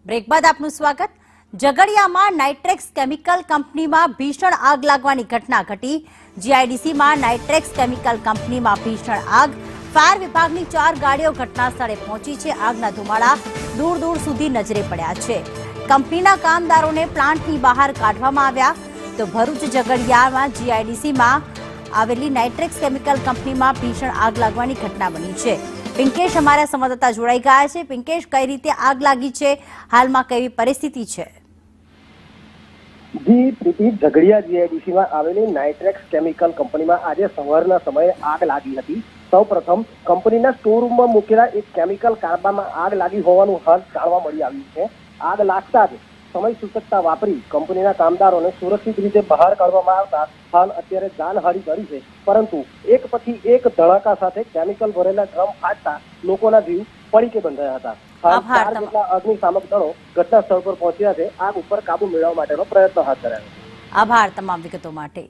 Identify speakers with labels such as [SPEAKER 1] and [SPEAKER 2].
[SPEAKER 1] Break બાદ આપનું સ્વાગત। ઝઘડિયામાં નાઇટ્રેક્સ કેમિકલ કંપનીમાં ભીષણ આગ લાગવાની ઘટના ઘટી। જીઆઈડીસીમાં નાઇટ્રેક્સ કેમિકલ કંપનીમાં ભીષણ આગ। ફાયર વિભાગની 4 ગાડીઓ ઘટના સ્થળે પહોંચી છે। આગના ધુમાડા દૂર દૂર સુધી નજરે પડ્યા છે। કંપનીના કામદારોને પ્લાન્ટની બહાર કાઢવામાં આવ્યા। તો ભરૂચ ઝઘડિયામાં જીઆઈડીસીમાં આવેલી નાઇટ્રેક્સ કેમિકલ કંપનીમાં ભીષણ આગ લાગવાની ઘટના બની છે। પિંકેશ અમારા સંવાદદાતા જોડાઈ ગયા છે। પિંકેશ, કઈ રીતે આગ લાગી છે, હાલમાં કેવી પરિસ્થિતિ છે?
[SPEAKER 2] જી પ્રીતિ, ઝઘડિયા જીઆઈડીસીમાં આવેલી નાઇટ્રેક્સ કેમિકલ કંપનીમાં આજે સવારના સમયે આગ લાગી હતી। સૌપ્રથમ કંપનીના સ્ટોરરૂમમાં મૂકેલા એક કેમિકલ કારબામાં આગ લાગી હોવાનું હાલ જાણવા મળી આવ્યું છે। આગ લાગતા જ સમય સૂચકતા વાપરી કંપનીના કામદારોને સુરક્ષિત રીતે બહાર કાઢવામાં આવતા હાલ અત્યારે જાનહાનિ કરી છે, પરંતુ એક પછી એક ધડાકા સાથે કેમિકલ ભરેલા ડ્રમ ફાટતા લોકોના જીવ પડીકે બંધાયા હતા। હાલ 4 જેટલા અગ્નિશામક દળો ઘટના સ્થળ પર પહોંચ્યા છે। આગ ઉપર કાબુ મેળવવા માટેનો પ્રયત્ન હાથ ધરાયો છે।
[SPEAKER 1] આભાર તમામ વિગતો માટે।